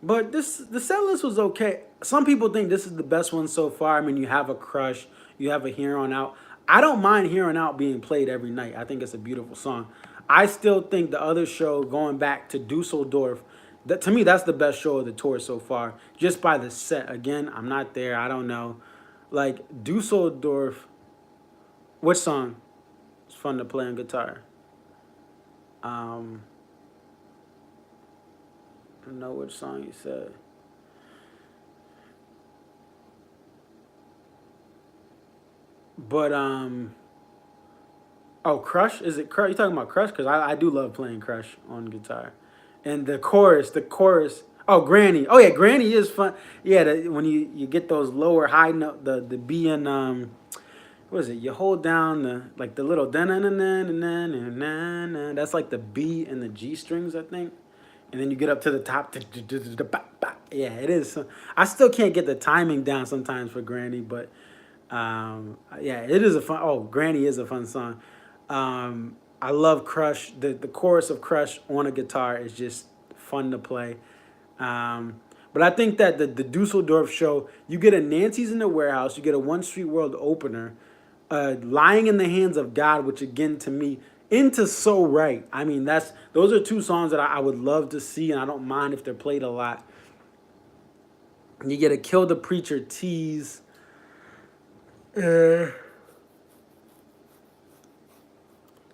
but the set list was okay. Some people think this is the best one so far. I mean, you have a Crush, you have a Here on Out. I don't mind Here on Out being played every night. I think it's a beautiful song. I still think the other show, going back to Dusseldorf, that to me that's the best show of the tour so far. Just by the set. Again, I'm not there. I don't know. Like Dusseldorf, which song? It's fun to play on guitar. Um, I don't know which song you said. But oh, Crush? Is it Crush? You talking about Crush? Because I do love playing Crush on guitar, and the chorus. Oh, Granny. Oh yeah, Granny is fun. Yeah, when you get those lower high note, the B and what is it? You hold down the like the little da na na na na na na. That's like the B and the G strings, I think, and then you get up to the top. Yeah, it is. I still can't get the timing down sometimes for Granny, but yeah, it is a fun. Oh, Granny is a fun song. I love Crush. The chorus of Crush on a guitar is just fun to play. Um, but I think that the Dusseldorf show, you get a Nancy's in the Warehouse, you get a One Street World opener, Lying in the Hands of God, which again to me, Into So Right. I mean, those are two songs that I would love to see, and I don't mind if they're played a lot. And you get a Kill the Preacher tease.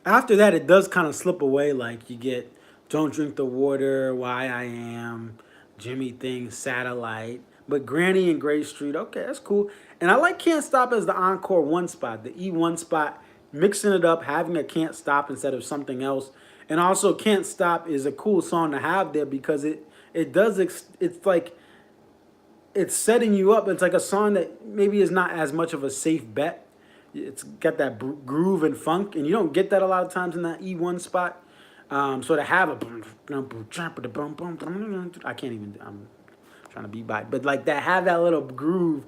After that, it does kind of slip away. Like you get Don't Drink the Water, Why I Am, Jimmy Thing, Satellite. But Granny and Gray Street, okay, that's cool. And I like Can't Stop as the encore one spot, the E1 spot, mixing it up, having a Can't Stop instead of something else. And also, Can't Stop is a cool song to have there because it's like it's setting you up. It's like a song that maybe is not as much of a safe bet. It's got that groove and funk, and you don't get that a lot of times in that E1 spot. So to have a I can't even. I'm trying to beat by it, but like that, have that little groove.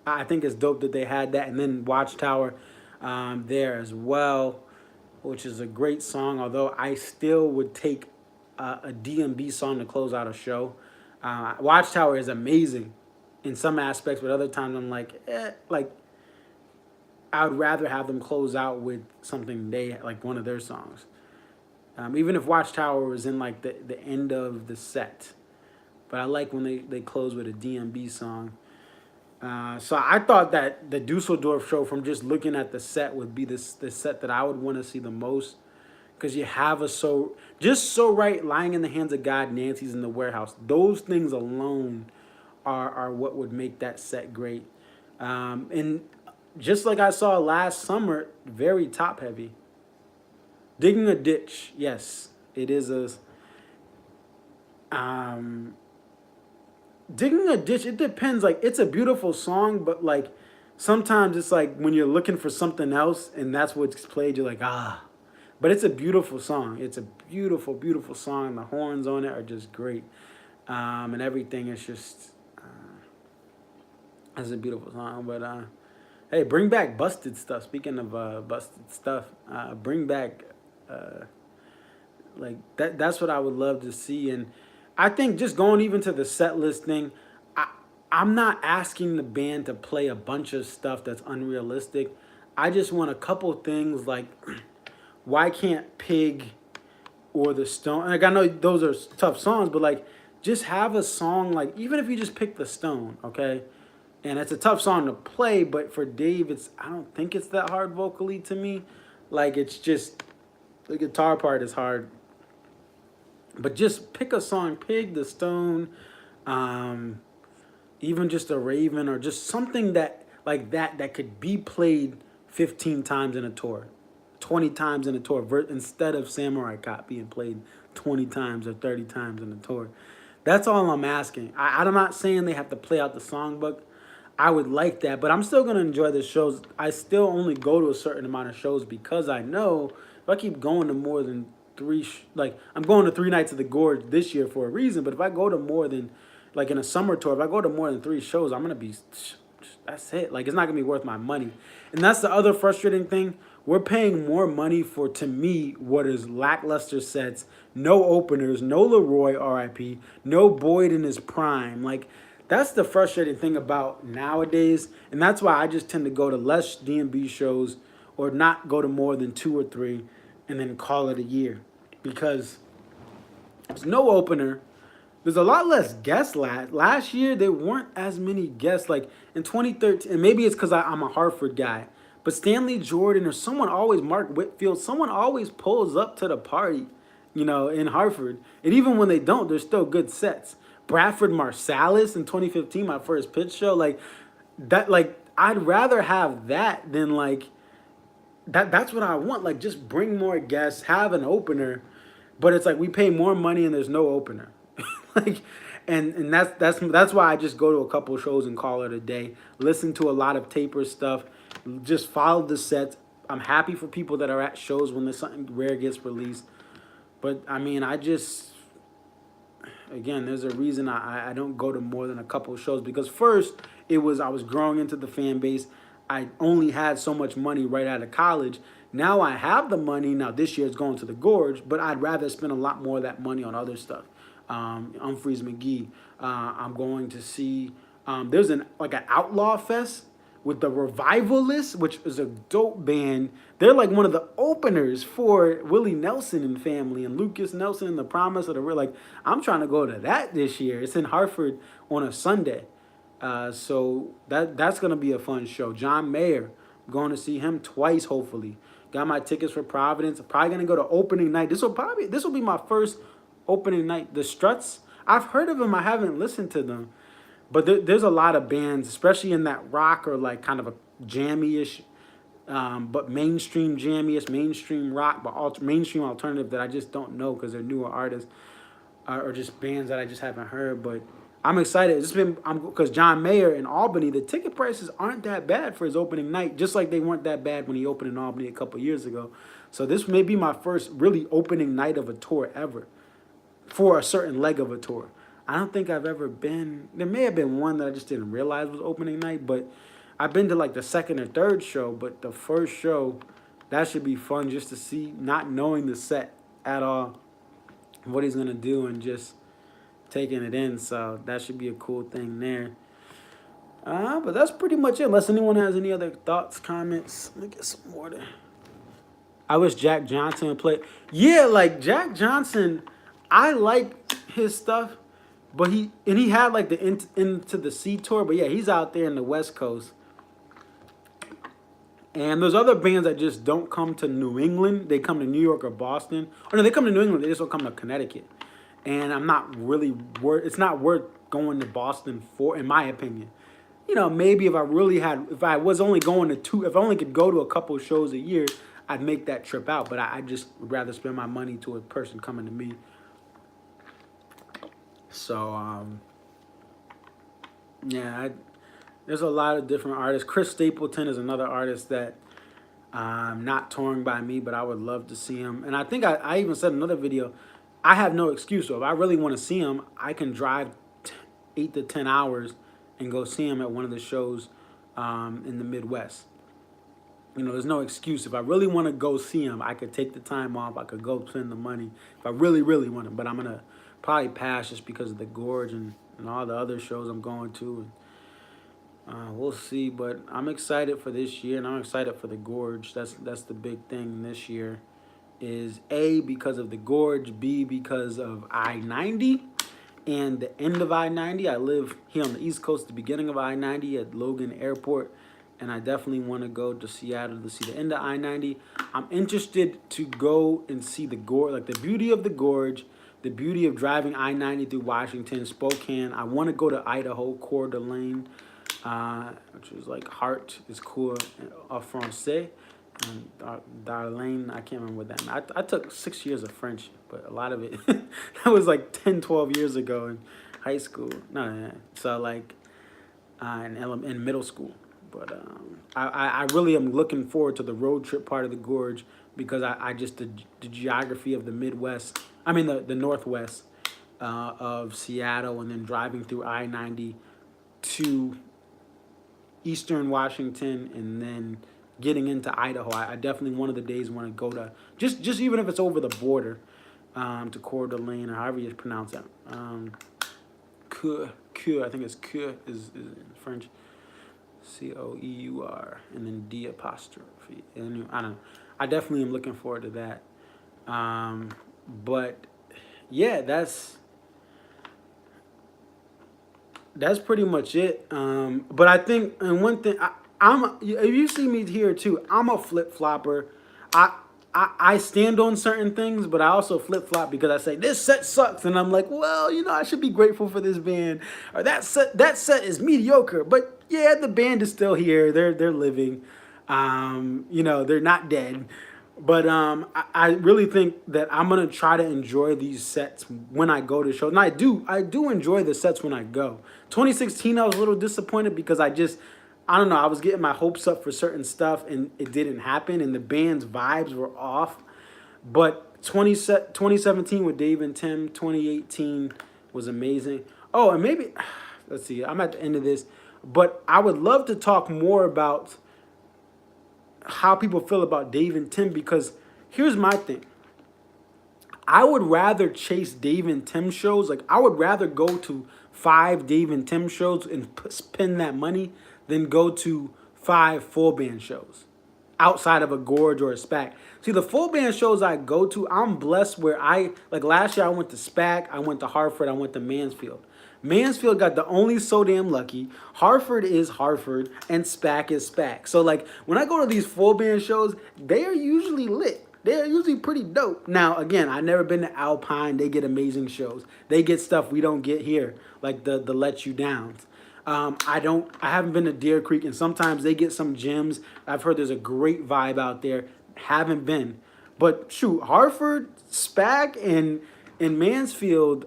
I think it's dope that they had that, and then Watchtower there as well, which is a great song. Although I still would take a DMB song to close out a show. Watchtower is amazing in some aspects, but other times I'm like, like I would rather have them close out with something they like one of their songs. Even if Watchtower was in like the end of the set. But I like when they close with a DMB song. So I thought that the Dusseldorf show, from just looking at the set, would be the set that I would want to see the most. Because you have just so right, Lying in the Hands of God, Nancy's in the Warehouse. Those things alone are what would make that set great. And just like I saw last summer, very top heavy. Digging a Ditch, yes, it is a. Digging a Ditch, it depends. Like, it's a beautiful song, but like sometimes it's like when you're looking for something else and that's what's played, you're like, ah. But it's a beautiful song. It's a beautiful, beautiful song. The horns on it are just great. And everything is just, it's a beautiful song. But hey, bring back Busted Stuff. Speaking of Busted Stuff, bring back, like, that's what I would love to see. And I think just going even to the set list thing, I'm not asking the band to play a bunch of stuff that's unrealistic. I just want a couple things like, why can't Pig or The Stone? Like, I know those are tough songs, but like, just have a song, like, even if you just pick The Stone, okay? And it's a tough song to play, but for Dave, I don't think it's that hard vocally to me. Like, it's just, the guitar part is hard. But just pick a song, Pig, The Stone, even just a Raven, or just something that, like that could be played 15 times in a tour, 20 times in a tour, instead of Samurai Cop being played 20 times or 30 times in a tour. That's all I'm asking. I'm not saying they have to play out the songbook. I would like that, but I'm still going to enjoy the shows. I still only go to a certain amount of shows because I know if I keep going to more than three, like I'm going to 3 nights of the Gorge this year for a reason, but if I go to more than, like in a summer tour, if I go to more than 3 shows, I'm going to be, that's it. Like, it's not going to be worth my money. And that's the other frustrating thing. We're paying more money for, to me, what is lackluster sets, no openers, no Leroy, RIP, no Boyd in his prime. Like, that's the frustrating thing about nowadays. And that's why I just tend to go to less D&B shows or not go to more than 2 or 3 and then call it a year. Because there's no opener. There's a lot less guests last year. There weren't as many guests. Like in 2013, and maybe it's because I'm a Hartford guy, but Stanley Jordan or someone always, Mark Whitfield, someone always pulls up to the party, in Hartford. And even when they don't, there's still good sets. Bradford Marsalis in 2015, my first pitch show, like that. Like I'd rather have that than like that. That's what I want. Like just bring more guests, have an opener, but it's like we pay more money and there's no opener. Like, and that's why I just go to a couple of shows and call it a day. Listen to a lot of taper stuff. Just follow the sets. I'm happy for people that are at shows when there's something rare gets released. But I mean, again, there's a reason I don't go to more than a couple of shows, because first I was growing into the fan base. I only had so much money right out of college. Now I have the money. Now this year it's going to the Gorge, but I'd rather spend a lot more of that money on other stuff. Humphreys McGee. I'm going to see. There's an Outlaw Fest with the Revivalists, which is a dope band. They're like one of the openers for Willie Nelson and family and Lucas Nelson and the Promise of the Real. Like I'm trying to go to that this year. It's in Hartford on a Sunday, so that's gonna be a fun show. John Mayer, I'm going to see him twice. Hopefully, got my tickets for Providence. I'm probably gonna go to opening night. This will be my first opening night. The Struts, I've heard of them. I haven't listened to them, but there's a lot of bands, especially in that rock or like kind of a jammy-ish, but mainstream jammy-ish, mainstream rock, but mainstream alternative that I just don't know because they're newer artists or just bands that I just haven't heard. But I'm excited. Because John Mayer in Albany, the ticket prices aren't that bad for his opening night, just like they weren't that bad when he opened in Albany a couple years ago. So this may be my first really opening night of a tour ever, for a certain leg of a tour. I don't think I've ever been. There may have been one that I just didn't realize was opening night, but I've been to like the second or third show. But the first show, that should be fun just to see, not knowing the set at all, what he's gonna do, and just taking it in. So that should be a cool thing there. But that's pretty much it. Unless anyone has any other thoughts, comments. Let me get some water. I wish Jack Johnson would play. Yeah, like Jack Johnson, I like his stuff, but he had like the Into the Sea tour, but yeah, he's out there in the West Coast. And there's other bands that just don't come to New England. They come to New York or Boston. Or no, they come to New England. They just don't come to Connecticut. And I'm not really it's not worth going to Boston for, in my opinion. Maybe if I was only going to 2, if I only could go to a couple of shows a year, I'd make that trip out. But I just would rather spend my money to a person coming to me. So, yeah, there's a lot of different artists. Chris Stapleton is another artist that not touring by me, but I would love to see him. And I think I even said in another video, I have no excuse. So if I really want to see him, I can drive 8 to 10 hours and go see him at one of the shows in the Midwest. There's no excuse. If I really want to go see him, I could take the time off. I could go spend the money if I really, really want to. But I'm going to probably pass just because of the Gorge and all the other shows I'm going to. And we'll see. But I'm excited for this year, and I'm excited for the Gorge. That's the big thing this year, is A, because of the Gorge, B, because of I-90 and the end of I-90. I live here on the East Coast, the beginning of I-90 at Logan Airport, and I definitely want to go to Seattle to see the end of I-90. I'm interested to go and see the Gorge, like the beauty of the Gorge, the beauty of driving I-90 through Washington, Spokane. I want to go to Idaho, Coeur d'Alene. which is like heart is cool en français. And Darlene, I can't remember what that meant. I took 6 years of French, but a lot of it, that was like 10, 12 years ago in high school. No. So like in middle school. But I really am looking forward to the road trip part of the gorge because I just, the geography of the Midwest, I mean the Northwest of Seattle, and then driving through I-90 to Eastern Washington, and then getting into Idaho. I definitely one of the days want to go to just even if it's over the border to Coeur d'Alene, or however you pronounce that. Coeur, I think it's Coeur is in French. Coeur, and then D apostrophe. And I don't know. I definitely am looking forward to that. But yeah, that's pretty much it. But I think, and one thing, if you see me here too, I'm a flip flopper. I stand on certain things, but I also flip flop because I say this set sucks, and I'm like, well, I should be grateful for this band, or that set is mediocre. But yeah, the band is still here. They're living. They're not dead. But I really think that I'm gonna try to enjoy these sets when I go to shows, and I do enjoy the sets when I go. 2016, I was a little disappointed because I don't know, I was getting my hopes up for certain stuff and it didn't happen, and the band's vibes were off. But 2017 with Dave and Tim, 2018 was amazing. Oh, and maybe, let's see, I'm at the end of this, but I would love to talk more about how people feel about Dave and Tim, because here's my thing. I would rather chase Dave and Tim shows. Like, I would rather go to 5 Dave and Tim shows and spend that money than go to 5 full band shows outside of a Gorge or a SPAC. See, the full band shows I go to, I'm blessed where like last year I went to SPAC, I went to Hartford, I went to Mansfield. Mansfield got the only So Damn Lucky. Hartford is Hartford, and SPAC is SPAC. So like when I go to these full band shows, they are usually lit. They're usually pretty dope. Now again, I've never been to Alpine. They get amazing shows. They get stuff we don't get here, like the Let You Downs. I haven't been to Deer Creek, and sometimes they get some gems. I've heard there's a great vibe out there. Haven't been, but shoot, Hartford, SPAC, and Mansfield.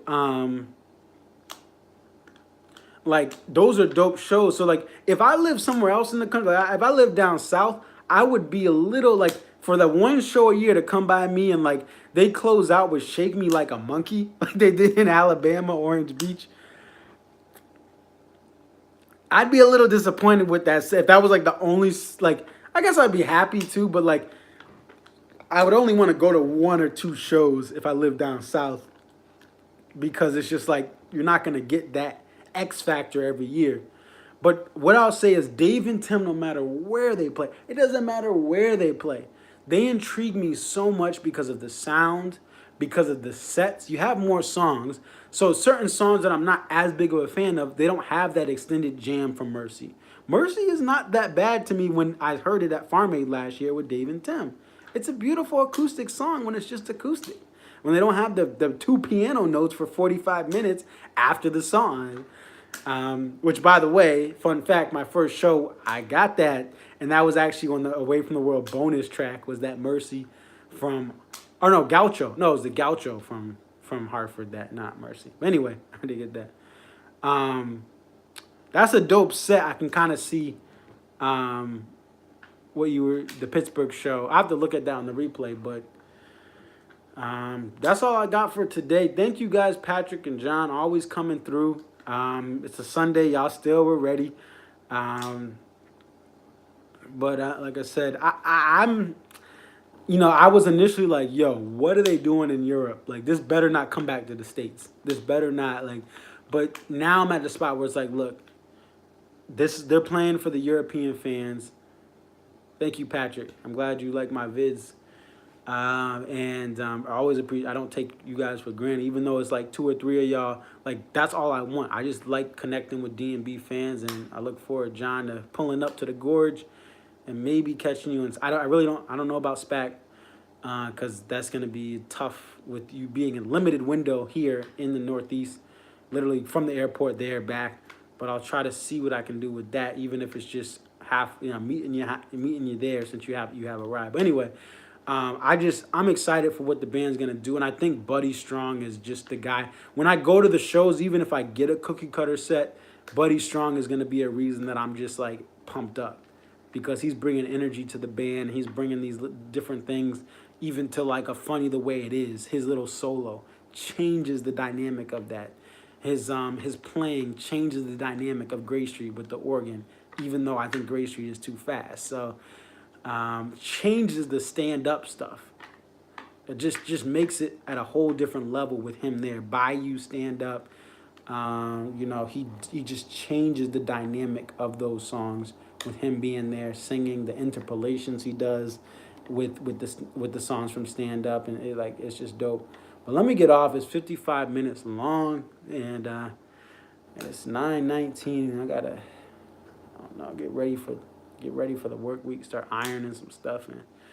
Like, those are dope shows. So like if I live somewhere else in the country, like if I live down south, I would be a little like, for the one show a year to come by me and like they close out with Shake Me Like a Monkey, like they did in Alabama, Orange Beach. I'd be a little disappointed with that. If that was like the only, like, I guess I'd be happy too, but like I would only want to go to 1 or 2 shows if I live down south, because it's just like you're not gonna get that X factor every year. But what I'll say is Dave and Tim, no matter where they play, it doesn't matter where they play, they intrigue me so much because of the sound, because of the sets. You have more songs. So certain songs that I'm not as big of a fan of, they don't have that extended jam from Mercy. Mercy is not that bad to me when I heard it at Farm Aid last year with Dave and Tim. It's a beautiful acoustic song when it's just acoustic. When they don't have the 2 piano notes for 45 minutes after the song. Which, by the way, fun fact, my first show, I got that, and that was actually on the Away From the World bonus track, was that Mercy from, or no, Gaucho. No, it was the Gaucho from Hartford, that, not Mercy. But anyway, I did get that. That's a dope set. I can kind of see the Pittsburgh show. I have to look at that on the replay, but that's all I got for today. Thank you guys, Patrick and John, always coming through. It's a Sunday. Y'all still were ready. But like I said, I'm, I was initially like, yo, what are they doing in Europe? Like, this better not come back to the States. This better not, like, but now I'm at the spot where it's like, look, they're playing for the European fans. Thank you, Patrick. I'm glad you like my vids. I always appreciate, I don't take you guys for granted, even though it's like 2 or 3 of y'all, like that's all I want. I just like connecting with D&B fans, and I look forward, John, to pulling up to the Gorge and maybe catching you. And I don't know about SPAC, cause that's going to be tough with you being in limited window here in the Northeast, literally from the airport there back. but I'll try to see what I can do with that, even if it's just half, meeting you there, since you have a ride. But anyway, I'm excited for what the band's gonna do, and I think Buddy Strong is just the guy. When I go to the shows, even if I get a cookie cutter set, Buddy Strong is gonna be a reason that I'm just like pumped up, because he's bringing energy to the band. He's bringing these different things, even to like a Funny the Way It Is. His little solo changes the dynamic of that. His playing changes the dynamic of Gray Street with the organ, even though I think Gray Street is too fast. So changes the stand-up stuff. It just makes it at a whole different level with him there. Bayou stand up. He just changes the dynamic of those songs with him being there, singing the interpolations he does with the songs from stand up, and it's just dope. But let me get off. It's 55 minutes long, and it's 9:19. I gotta, I don't know, get ready for the work week. Start ironing some stuff and